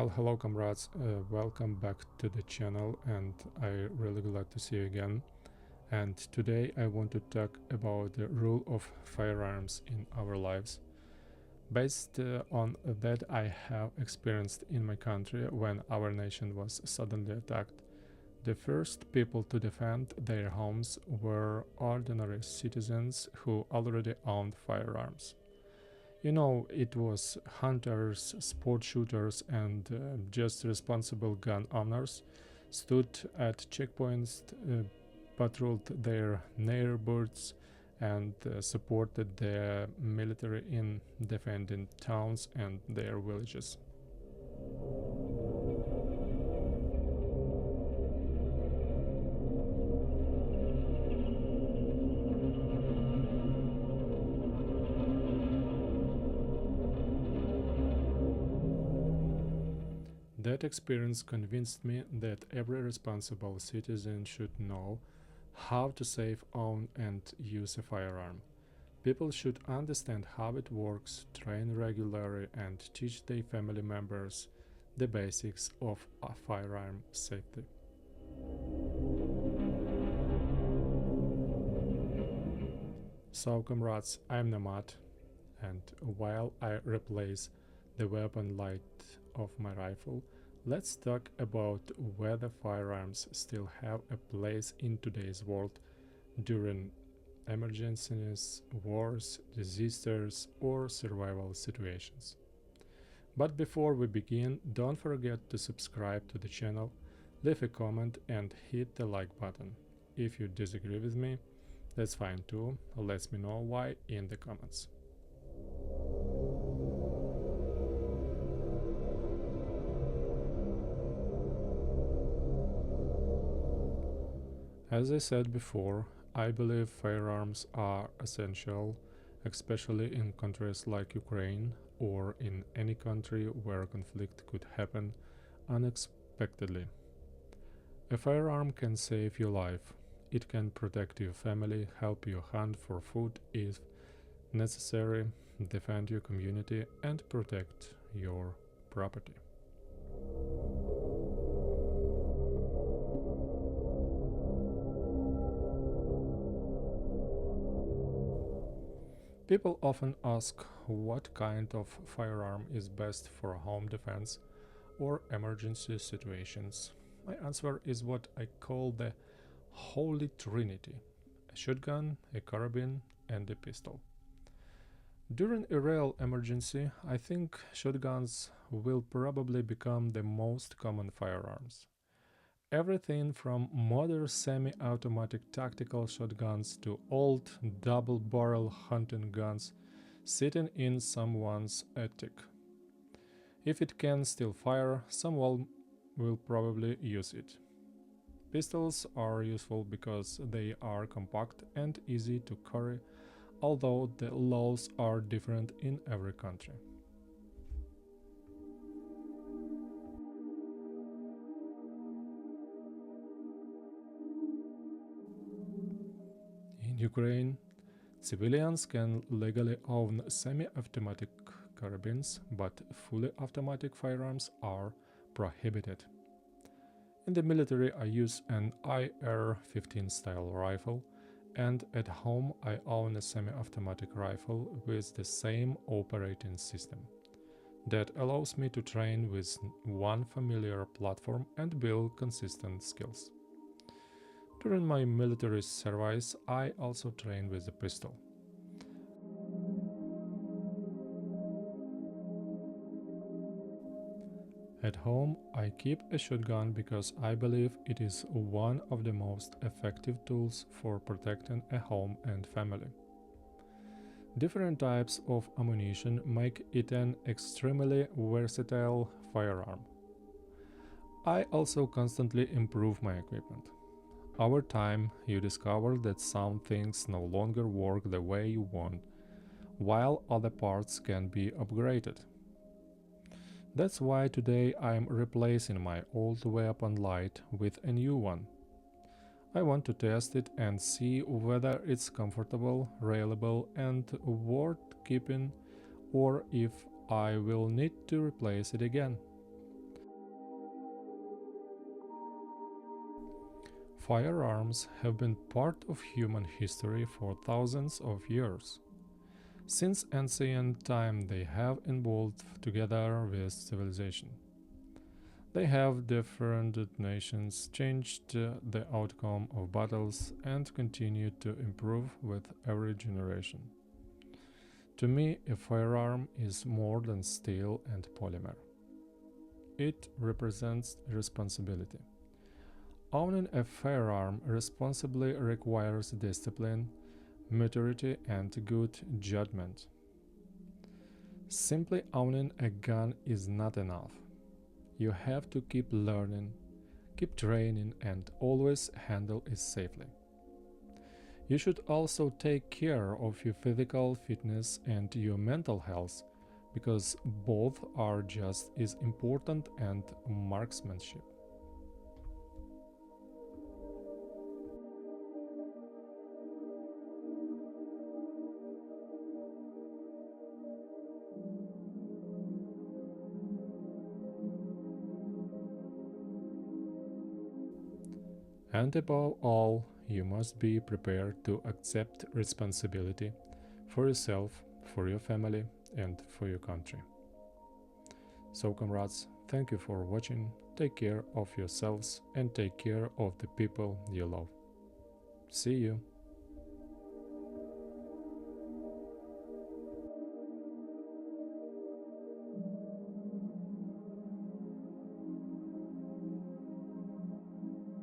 Well, hello comrades, welcome back to the channel and I really glad to see you again. And today I want to talk about the role of firearms in our lives. Based on that I have experienced in my country when our nation was suddenly attacked. The first people to defend their homes were ordinary citizens who already owned firearms. It was hunters, sport shooters, and just responsible gun owners stood at checkpoints, patrolled their neighborhoods, and supported the military in defending towns and their villages. That experience convinced me that every responsible citizen should know how to save, own, and use a firearm. People should understand how it works, train regularly, and teach their family members the basics of a firearm safety. So, comrades, I'm Nomad, and while I replace the weapon light of my rifle, let's talk about whether firearms still have a place in today's world during emergencies, wars, disasters, or survival situations. But before we begin, don't forget to subscribe to the channel, leave a comment, and hit the like button. If you disagree with me, that's fine too. Let me know why in the comments. As I said before, I believe firearms are essential, especially in countries like Ukraine or in any country where conflict could happen unexpectedly. A firearm can save your life. It can protect your family, help you hunt for food if necessary, defend your community, and protect your property. People often ask what kind of firearm is best for home defense or emergency situations. My answer is what I call the Holy Trinity: a shotgun, a carbine, and a pistol. During a real emergency, I think shotguns will probably become the most common firearms. Everything from modern semi-automatic tactical shotguns to old double-barrel hunting guns sitting in someone's attic. If it can still fire, someone will probably use it. Pistols are useful because they are compact and easy to carry, although the laws are different in every country. In Ukraine, civilians can legally own semi-automatic carbines, but fully automatic firearms are prohibited. In the military, I use an IR-15 style rifle, and at home I own a semi-automatic rifle with the same operating system. That allows me to train with one familiar platform and build consistent skills. During my military service, I also trained with a pistol. At home, I keep a shotgun because I believe it is one of the most effective tools for protecting a home and family. Different types of ammunition make it an extremely versatile firearm. I also constantly improve my equipment. Over time, you discover that some things no longer work the way you want, while other parts can be upgraded. That's why today I'm replacing my old weapon light with a new one. I want to test it and see whether it's comfortable, reliable, and worth keeping, or if I will need to replace it again. Firearms have been part of human history for thousands of years. Since ancient time, they have evolved together with civilization. They have different nations, changed the outcome of battles, and continue to improve with every generation. To me, a firearm is more than steel and polymer. It represents responsibility. Owning a firearm responsibly requires discipline, maturity, and good judgment. Simply owning a gun is not enough. You have to keep learning, keep training, and always handle it safely. You should also take care of your physical fitness and your mental health because both are just as important as marksmanship. And above all, you must be prepared to accept responsibility for yourself, for your family, and for your country. So, comrades, thank you for watching. Take care of yourselves and take care of the people you love. See you.